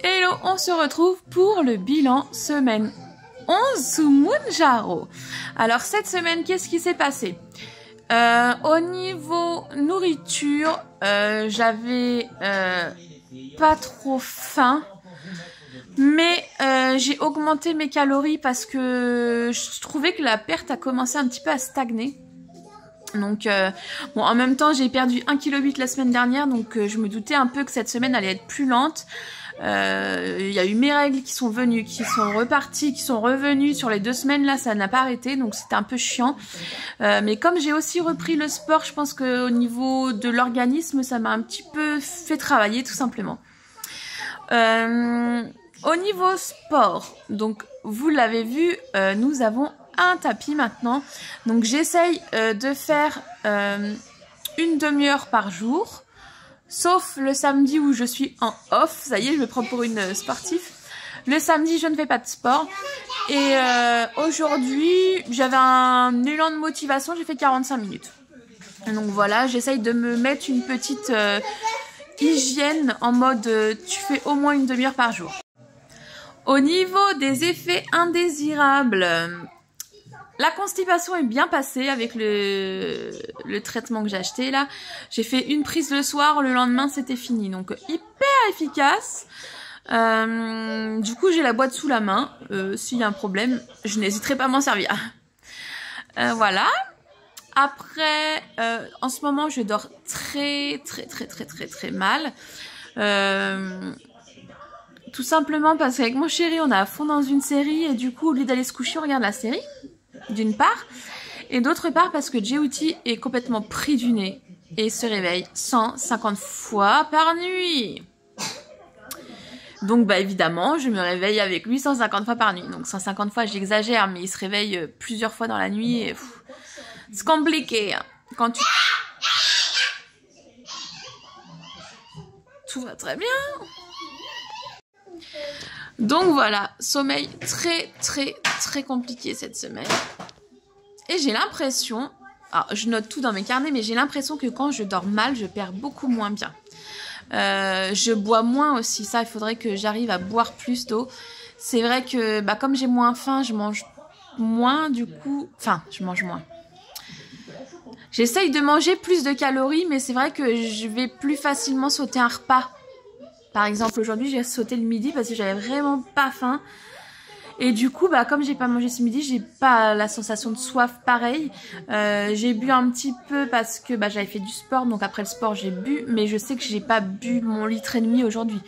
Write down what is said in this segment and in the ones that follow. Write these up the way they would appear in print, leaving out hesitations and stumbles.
Hello, on se retrouve pour le bilan semaine 11 sous Mounjaro. Alors cette semaine, qu'est-ce qui s'est passé? Au niveau nourriture, j'avais pas trop faim, mais j'ai augmenté mes calories parce que je trouvais que la perte a commencé un petit peu à stagner. Donc bon, en même temps j'ai perdu 1,8 kg la semaine dernière, donc je me doutais un peu que cette semaine allait être plus lente. Il y a eu mes règles qui sont venues, qui sont reparties, qui sont revenues sur les 2 semaines là, ça n'a pas arrêté, donc c'était un peu chiant. Mais comme j'ai aussi repris le sport, je pense qu'au niveau de l'organisme, ça m'a un petit peu fait travailler tout simplement. Au niveau sport, donc vous l'avez vu, nous avons un tapis maintenant, donc j'essaye de faire une demi-heure par jour, sauf le samedi où je suis en off. Ça y est, je me prends pour une sportive. Le samedi, je ne fais pas de sport. Et aujourd'hui, j'avais un élan de motivation, j'ai fait 45 minutes. Donc voilà, j'essaye de me mettre une petite hygiène en mode tu fais au moins une demi-heure par jour. Au niveau des effets indésirables, la constipation est bien passée avec le traitement que j'ai acheté là. J'ai fait une prise le soir, le lendemain c'était fini. Donc hyper efficace. Du coup j'ai la boîte sous la main. S'il y a un problème, je n'hésiterai pas à m'en servir. Voilà. Après, en ce moment je dors très mal. Tout simplement parce qu'avec mon chéri on est à fond dans une série et du coup au lieu d'aller se coucher on regarde la série. D'une part, et d'autre part parce que Jeuti est complètement pris du nez et se réveille 150 fois par nuit. Donc bah évidemment, je me réveille avec lui 150 fois par nuit. Donc 150 fois, j'exagère, mais il se réveille plusieurs fois dans la nuit et c'est compliqué. Quand tu... Tout va très bien. Donc voilà, sommeil très compliqué cette semaine. Et j'ai l'impression, alors je note tout dans mes carnets, mais j'ai l'impression que quand je dors mal, je perds beaucoup moins bien. Je bois moins aussi, ça il faudrait que j'arrive à boire plus d'eau. C'est vrai que bah, comme j'ai moins faim, je mange moins du coup, enfin je mange moins. J'essaye de manger plus de calories, mais c'est vrai que je vais plus facilement sauter un repas. Par exemple, aujourd'hui, j'ai sauté le midi parce que j'avais vraiment pas faim. Et du coup, bah, comme j'ai pas mangé ce midi, j'ai pas la sensation de soif pareil. J'ai bu un petit peu parce que bah, j'avais fait du sport. Donc après le sport, j'ai bu. Mais je sais que j'ai pas bu mon 1,5 litre aujourd'hui.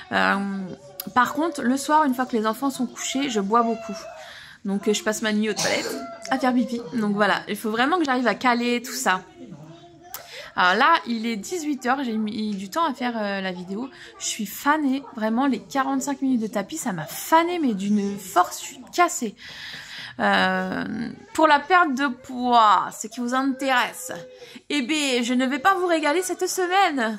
Par contre, le soir, une fois que les enfants sont couchés, je bois beaucoup. Donc je passe ma nuit aux toilettes à faire pipi. Donc voilà, il faut vraiment que j'arrive à caler tout ça. Alors là, il est 18 h, j'ai mis du temps à faire la vidéo. Je suis fanée, vraiment les 45 minutes de tapis, ça m'a fanée, mais d'une force, je suis cassée. Pour la perte de poids, ce qui vous intéresse, eh bien, je ne vais pas vous régaler cette semaine,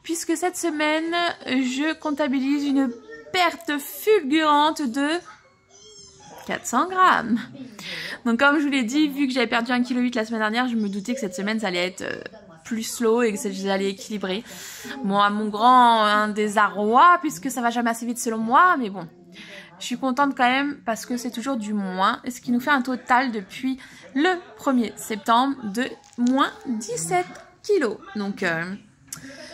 puisque cette semaine, je comptabilise une perte fulgurante de 400 grammes. Donc comme je vous l'ai dit, vu que j'avais perdu 1,8 kg la semaine dernière, je me doutais que cette semaine, ça allait être... plus slow et que j'allais équilibrer. Bon, à mon grand désarroi, puisque ça va jamais assez vite selon moi, mais bon, je suis contente quand même parce que c'est toujours du moins, ce qui nous fait un total depuis le 1er septembre de moins 17 kilos. Donc,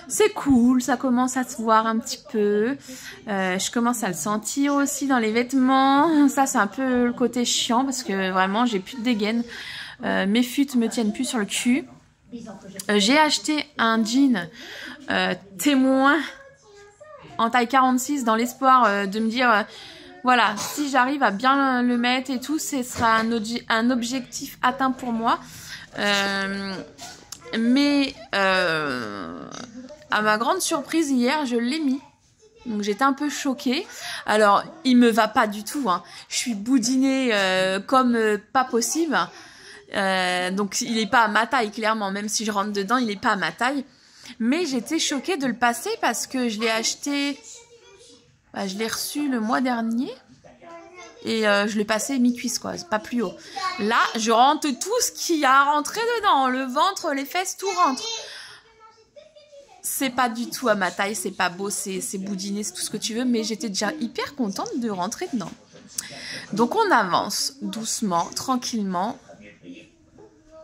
c'est cool, ça commence à se voir un petit peu. Je commence à le sentir aussi dans les vêtements. Ça, c'est un peu le côté chiant parce que vraiment, j'ai plus de dégaine. Mes fuites me tiennent plus sur le cul. J'ai acheté un jean témoin en taille 46 dans l'espoir de me dire voilà, si j'arrive à bien le mettre et tout, ce sera un objectif atteint pour moi. Mais à ma grande surprise hier, je l'ai mis. Donc j'étais un peu choquée. Alors il me va pas du tout, hein. Je suis boudinée comme pas possible. Donc il est pas à ma taille clairement, même si je rentre dedans il est pas à ma taille, mais j'étais choquée de le passer parce que je l'ai acheté, bah, je l'ai reçu le mois dernier et je l'ai passé mi-cuisse quoi, pas plus haut. Là je rentre tout ce qui a rentré dedans, le ventre, les fesses, tout rentre. C'est pas du tout à ma taille, c'est pas beau, c'est boudiné, c'est tout ce que tu veux, mais j'étais déjà hyper contente de rentrer dedans. Donc on avance doucement, tranquillement.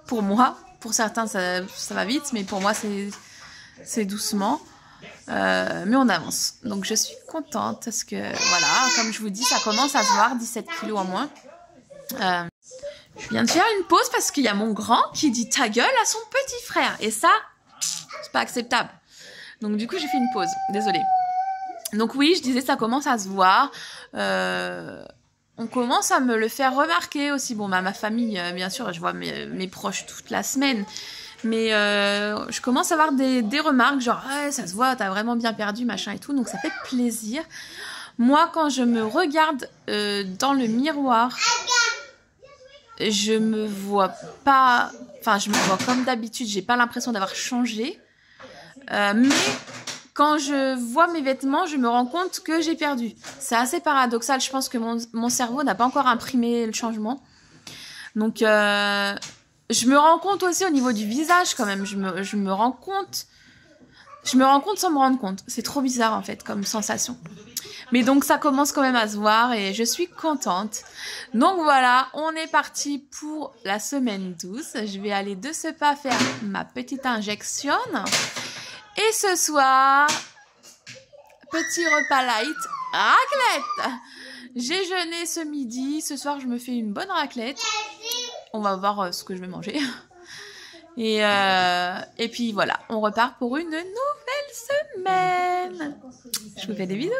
Pour moi, pour certains ça va vite, mais pour moi c'est doucement. Mais on avance. Donc je suis contente parce que voilà, comme je vous dis, ça commence à se voir, 17 kilos en moins. Je viens de faire une pause parce qu'il y a mon grand qui dit ta gueule à son petit frère. Et ça, c'est pas acceptable. Donc du coup, j'ai fait une pause. Désolée. Donc oui, je disais, ça commence à se voir. On commence à me le faire remarquer aussi. Bon, ma famille, bien sûr, je vois mes proches toute la semaine. Mais je commence à avoir des remarques, genre ouais, ça se voit, t'as vraiment bien perdu, machin et tout. Donc ça fait plaisir. Moi, quand je me regarde dans le miroir, je me vois pas... Enfin, je me vois comme d'habitude, j'ai pas l'impression d'avoir changé. Mais quand je vois mes vêtements, je me rends compte que j'ai perdu. C'est assez paradoxal, je pense que mon cerveau n'a pas encore imprimé le changement. Donc, je me rends compte aussi au niveau du visage quand même. Je me rends compte sans me rendre compte. C'est trop bizarre en fait comme sensation. Mais donc ça commence quand même à se voir et je suis contente. Donc voilà, on est parti pour la semaine 12. Je vais aller de ce pas faire ma petite injection. Et ce soir, petit repas light, raclette. J'ai jeûné ce midi. Ce soir, je me fais une bonne raclette. On va voir ce que je vais manger. Et puis voilà, on repart pour une nouvelle semaine. Je vous fais des bisous.